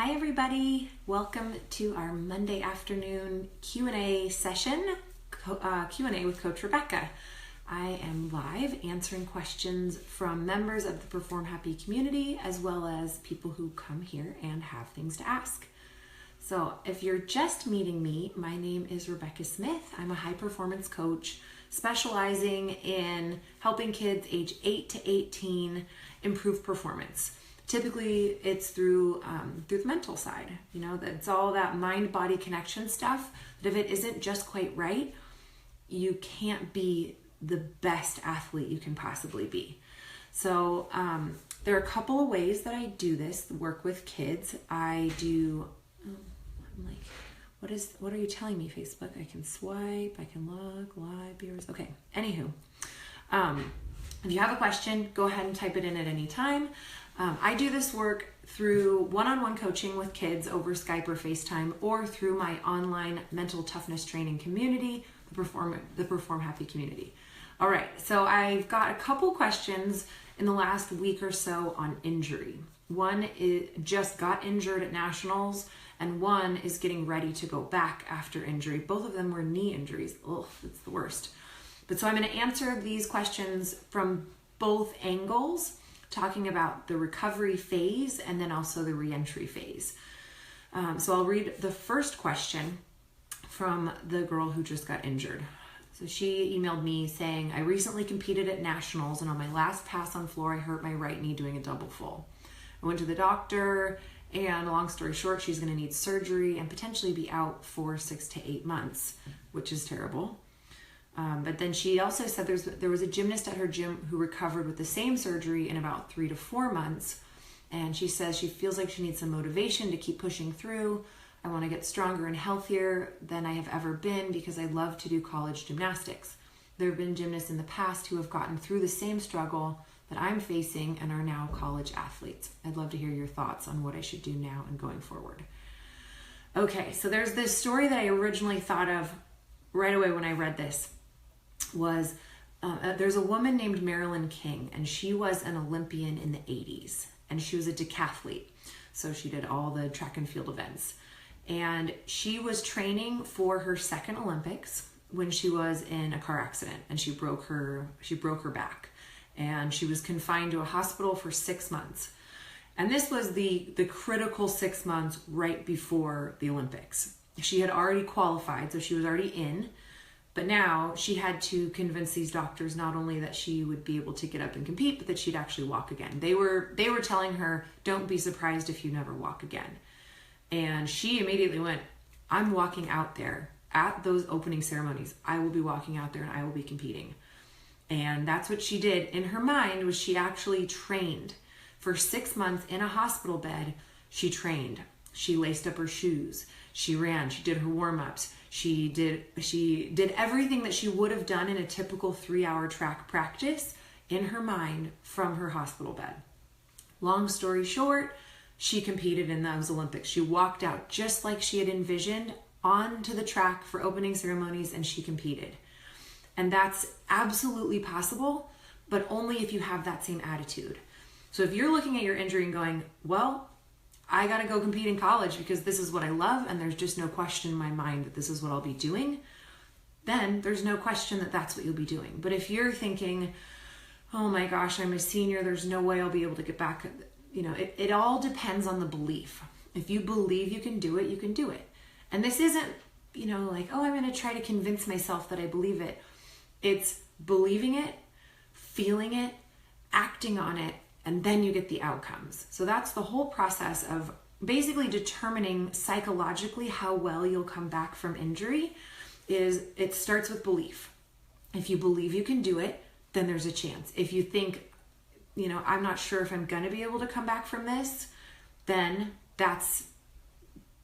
Hi everybody, welcome to our Monday afternoon Q&A session, Q&A with Coach Rebecca. I am live answering questions from members of the Perform Happy community as well as people who come here and have things to ask. So if you're just meeting me, my name is Rebecca Smith. I'm a high performance coach specializing in helping kids age 8 to 18 improve performance. Typically, it's through the mental side. You know, it's all that mind-body connection stuff. But if it isn't just quite right, you can't be the best athlete you can possibly be. So there are a couple of ways that I do this, work with kids. I'm like, what are you telling me, Facebook? I can swipe, I can look, live viewers. Okay, anywho. If you have a question, go ahead and type it in at any time. I do this work through one-on-one coaching with kids over Skype or FaceTime, or through my online mental toughness training community, the Perform Happy community. All right, so I've got a couple questions in the last week or so on injury. One is just got injured at nationals, and one is getting ready to go back after injury. Both of them were knee injuries. Ugh, it's the worst. But so I'm going to answer these questions from both angles, talking about the recovery phase and then also the reentry phase. So I'll read the first question from the girl who just got injured. So she emailed me saying, I recently competed at nationals and on my last pass on floor, I hurt my right knee doing a double full. I went to the doctor and long story short, she's going to need surgery and potentially be out for 6 to 8 months, which is terrible. But then she also said there was a gymnast at her gym who recovered with the same surgery in about 3 to 4 months. And she says she feels like she needs some motivation to keep pushing through. I want to get stronger and healthier than I have ever been because I love to do college gymnastics. There have been gymnasts in the past who have gotten through the same struggle that I'm facing and are now college athletes. I'd love to hear your thoughts on what I should do now and going forward. Okay, so there's this story that I originally thought of right away when I read this. Was there's a woman named Marilyn King, and she was an Olympian in the 80s, and she was a decathlete. So she did all the track and field events, and she was training for her second Olympics when she was in a car accident, and she broke her back, and she was confined to a hospital for 6 months. And this was the critical 6 months right before the Olympics. She had already qualified, so she was already in. But now she had to convince these doctors not only that she would be able to get up and compete, but that she'd actually walk again. They were telling her, don't be surprised if you never walk again. And she immediately went, I'm walking out there at those opening ceremonies. I will be walking out there and I will be competing. And that's what she did. In her mind was she actually trained for 6 months in a hospital bed. She trained. She laced up her shoes. She ran. She did her warm-ups. She did everything that she would have done in a typical 3-hour track practice in her mind from her hospital bed. Long story short, she competed in those Olympics. She walked out just like she had envisioned onto the track for opening ceremonies, and she competed. And that's absolutely possible, but only if you have that same attitude. So if you're looking at your injury and going, well, I got to go compete in college because this is what I love and there's just no question in my mind that this is what I'll be doing, then there's no question that that's what you'll be doing. But if you're thinking, oh my gosh, I'm a senior, there's no way I'll be able to get back, it all depends on the belief. If you believe you can do it, you can do it. And this isn't, like, oh, I'm going to try to convince myself that I believe it. It's believing it, feeling it, acting on it, and then you get the outcomes. So that's the whole process of basically determining psychologically how well you'll come back from injury. It starts with belief. If you believe you can do it, then there's a chance. If you think, I'm not sure if I'm going to be able to come back from this, then that's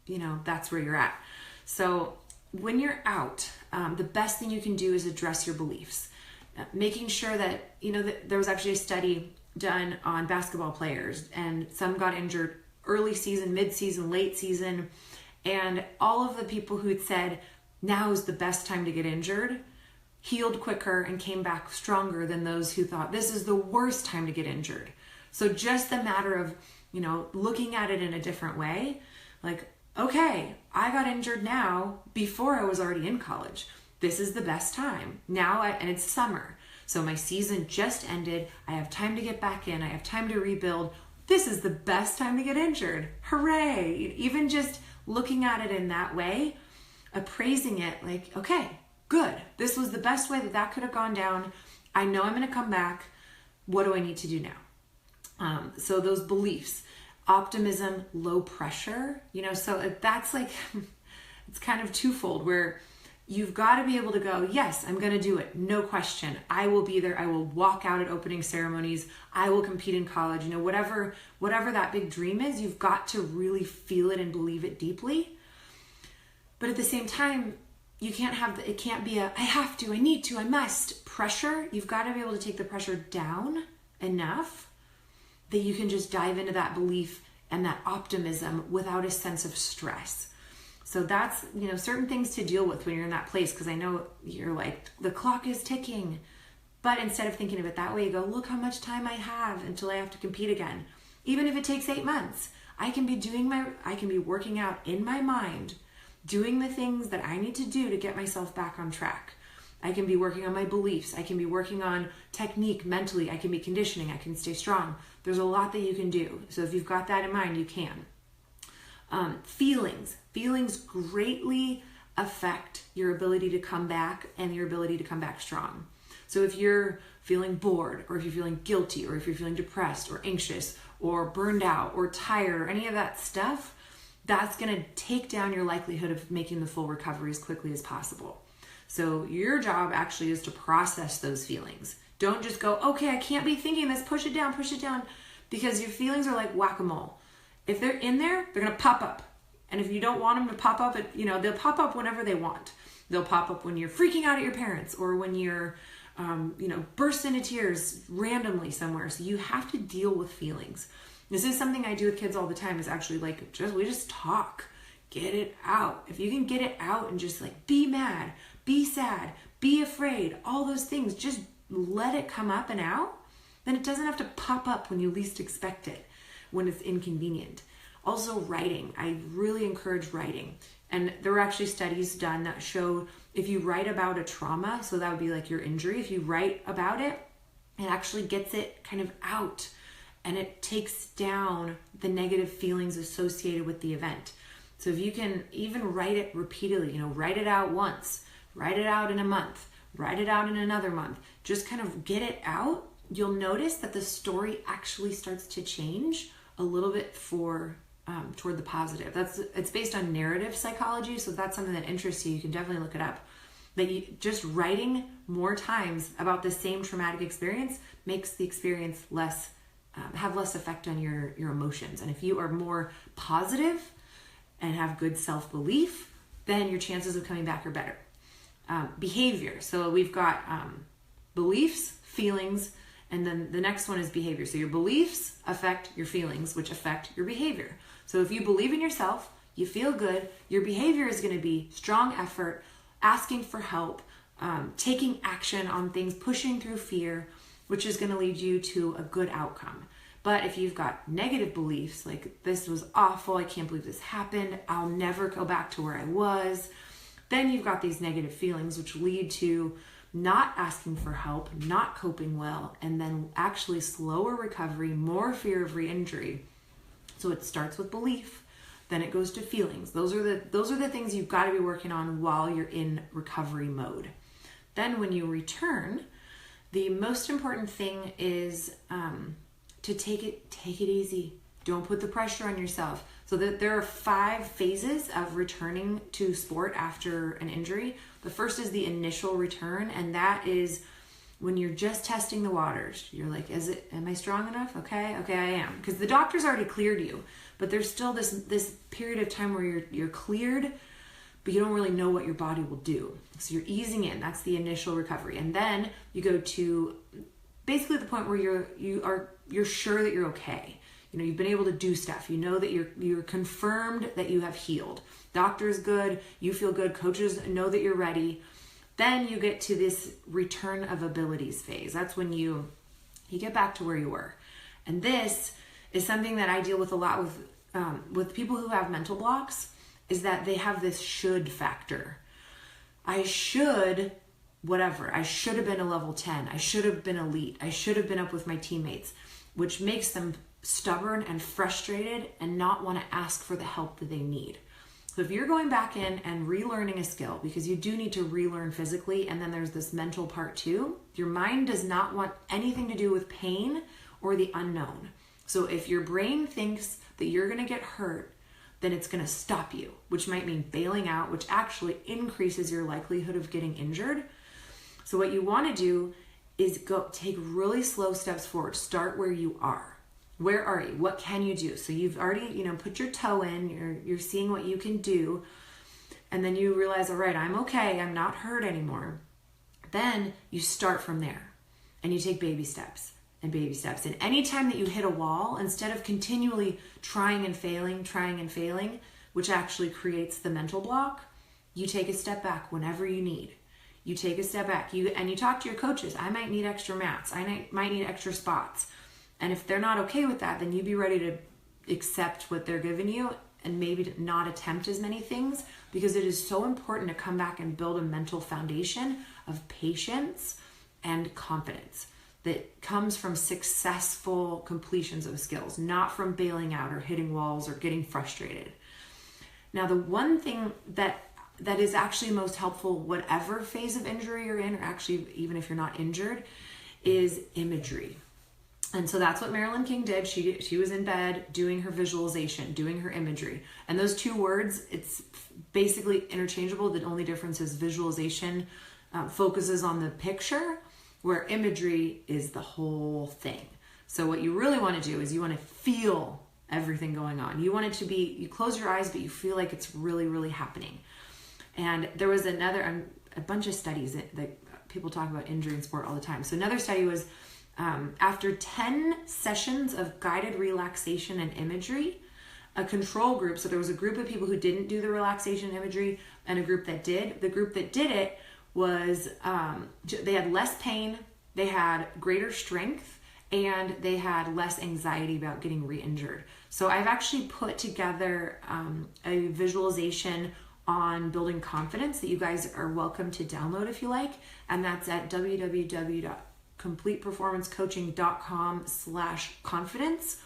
where you're at. So when you're out, the best thing you can do is address your beliefs. Making sure that, there was actually a study done on basketball players, and some got injured early season, mid-season, late season, and all of the people who had said now is the best time to get injured healed quicker and came back stronger than those who thought this is the worst time to get injured. So just the matter of looking at it in a different way. Like, okay, I got injured now before I was already in college. This is the best time. And it's summer. So my season just ended. I have time to get back in. I have time to rebuild. This is the best time to get injured. Hooray. Even just looking at it in that way, appraising it like, okay, good. This was the best way that could have gone down. I know I'm going to come back. What do I need to do now? So those beliefs, optimism, low pressure, so that's like, it's kind of twofold where you've got to be able to go, yes, I'm going to do it. No question. I will be there. I will walk out at opening ceremonies. I will compete in college. whatever that big dream is, you've got to really feel it and believe it deeply. But at the same time, you can't it can't be I have to, I need to, I must pressure. You've got to be able to take the pressure down enough that you can just dive into that belief and that optimism without a sense of stress. So that's, certain things to deal with when you're in that place, because I know you're like, the clock is ticking. But instead of thinking of it that way, you go, look how much time I have until I have to compete again. Even if it takes 8 months, I can be working out in my mind, doing the things that I need to do to get myself back on track. I can be working on my beliefs. I can be working on technique mentally. I can be conditioning. I can stay strong. There's a lot that you can do. So if you've got that in mind, you can. Feelings greatly affect your ability to come back and your ability to come back strong. So if you're feeling bored, or if you're feeling guilty, or if you're feeling depressed or anxious or burned out or tired or any of that stuff, that's going to take down your likelihood of making the full recovery as quickly as possible. So your job actually is to process those feelings. Don't just go, okay, I can't be thinking this, push it down, because your feelings are like whack-a-mole. If they're in there, they're going to pop up. And if you don't want them to pop up, they'll pop up whenever they want. They'll pop up when you're freaking out at your parents, or when you're, burst into tears randomly somewhere. So you have to deal with feelings. This is something I do with kids all the time, is actually like, we just talk, get it out. If you can get it out and just like be mad, be sad, be afraid, all those things, just let it come up and out, then it doesn't have to pop up when you least expect it, when it's inconvenient. Also writing. I really encourage writing. And there were actually studies done that show if you write about a trauma, so that would be like your injury, if you write about it, it actually gets it kind of out, and it takes down the negative feelings associated with the event. So if you can even write it repeatedly, write it out once, write it out in a month, write it out in another month, just kind of get it out, you'll notice that the story actually starts to change a little bit toward the positive. It's based on narrative psychology, so if that's something that interests you, you can definitely look it up. That you just writing more times about the same traumatic experience makes the experience have less effect on your emotions. And if you are more positive and have good self-belief, then your chances of coming back are better. Behavior. So we've got beliefs, feelings, and then the next one is behavior. So your beliefs affect your feelings, which affect your behavior. So if you believe in yourself, you feel good, your behavior is going to be strong effort, asking for help, taking action on things, pushing through fear, which is going to lead you to a good outcome. But if you've got negative beliefs, like this was awful, I can't believe this happened, I'll never go back to where I was, then you've got these negative feelings which lead to not asking for help, not coping well, and then actually slower recovery, more fear of re-injury. So it starts with belief, then it goes to feelings. Those are the things you've got to be working on while you're in recovery mode. Then when you return, the most important thing is to take it easy. Don't put the pressure on yourself. So that there are 5 phases of returning to sport after an injury. The first is the initial return, and that is when you're just testing the waters. You're like, am I strong enough? Okay, I am. Because the doctor's already cleared you, but there's still this period of time where you're cleared, but you don't really know what your body will do. So you're easing in. That's the initial recovery. And then you go to basically the point where you're sure that you're okay. You've been able to do stuff. You know that you're confirmed that you have healed. Doctor's good. You feel good. Coaches know that you're ready. Then you get to this return of abilities phase. That's when you get back to where you were. And this is something that I deal with a lot with people who have mental blocks, is that they have this should factor. I should whatever. I should have been a level 10. I should have been elite. I should have been up with my teammates, which makes them stubborn and frustrated and not want to ask for the help that they need. So if you're going back in and relearning a skill, because you do need to relearn physically, and then there's this mental part too, your mind does not want anything to do with pain or the unknown. So if your brain thinks that you're going to get hurt, then it's going to stop you, which might mean bailing out, which actually increases your likelihood of getting injured. So what you want to do is take really slow steps forward. Start where you are. Where are you? What can you do? So you've already, put your toe in, you're seeing what you can do, and then you realize, all right, I'm okay, I'm not hurt anymore. Then you start from there, and you take baby steps and baby steps. And anytime that you hit a wall, instead of continually trying and failing, which actually creates the mental block, you take a step back whenever you need. You take a step back, and you talk to your coaches. I might need extra mats. I might need extra spots. And if they're not okay with that, then you be ready to accept what they're giving you and maybe not attempt as many things, because it is so important to come back and build a mental foundation of patience and confidence that comes from successful completions of skills, not from bailing out or hitting walls or getting frustrated. Now, the one thing that is actually most helpful, whatever phase of injury you're in, or actually even if you're not injured, is imagery. And so that's what Marilyn King did. She was in bed doing her visualization, doing her imagery. And those two words, it's basically interchangeable. The only difference is visualization focuses on the picture, where imagery is the whole thing. So what you really want to do is you want to feel everything going on. You want it to be, you close your eyes, but you feel like it's really, really happening. And there was a bunch of studies that people talk about injury in sport all the time. So another study was, after 10 sessions of guided relaxation and imagery, a control group, so there was a group of people who didn't do the relaxation imagery and a group that did. The group that did it was, they had less pain, they had greater strength, and they had less anxiety about getting re-injured. So I've actually put together a visualization on building confidence that you guys are welcome to download if you like, and that's at www.completeperformancecoaching.com/confidence.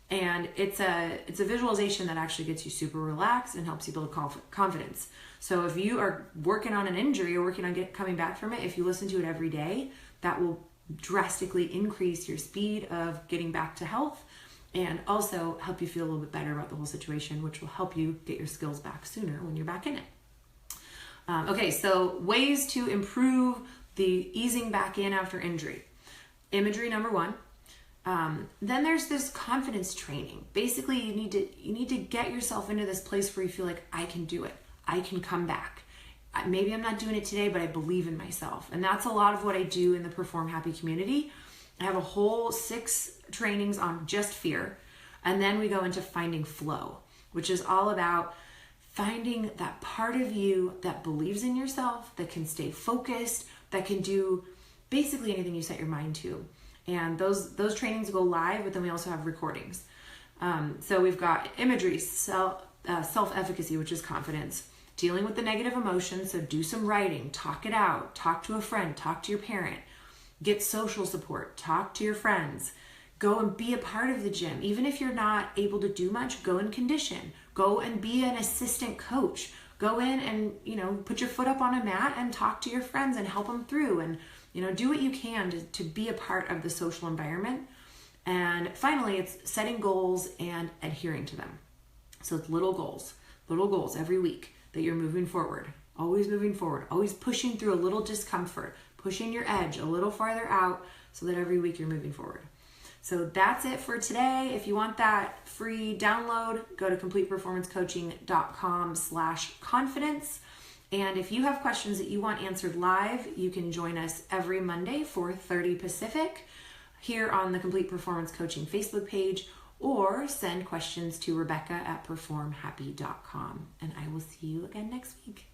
And it's a visualization that actually gets you super relaxed and helps you build confidence. So if you are working on an injury or working on coming back from it, if you listen to it every day, that will drastically increase your speed of getting back to health and also help you feel a little bit better about the whole situation, which will help you get your skills back sooner when you're back in it. Okay, so ways to improve the easing back in after injury. Imagery, number one. Then there's this confidence training. Basically, you need to get yourself into this place where you feel like, I can do it. I can come back. Maybe I'm not doing it today, but I believe in myself. And that's a lot of what I do in the Perform Happy community. I have a whole 6 trainings on just fear. And then we go into finding flow, which is all about finding that part of you that believes in yourself, that can stay focused, that can do basically anything you set your mind to. And those trainings go live, but then we also have recordings. So we've got imagery, self-efficacy, which is confidence, dealing with the negative emotions. So do some writing, talk it out, talk to a friend, talk to your parent, get social support, talk to your friends, go and be a part of the gym. Even if you're not able to do much, go and condition, go and be an assistant coach, go in and, put your foot up on a mat and talk to your friends and help them through, and, do what you can to be a part of the social environment. And finally, it's setting goals and adhering to them. So it's little goals every week that you're moving forward, always pushing through a little discomfort, pushing your edge a little farther out so that every week you're moving forward. So that's it for today. If you want that free download, go to completeperformancecoaching.com/confidence. And if you have questions that you want answered live, you can join us every Monday, 4:30 Pacific, here on the Complete Performance Coaching Facebook page, or send questions to Rebecca at performhappy.com. And I will see you again next week.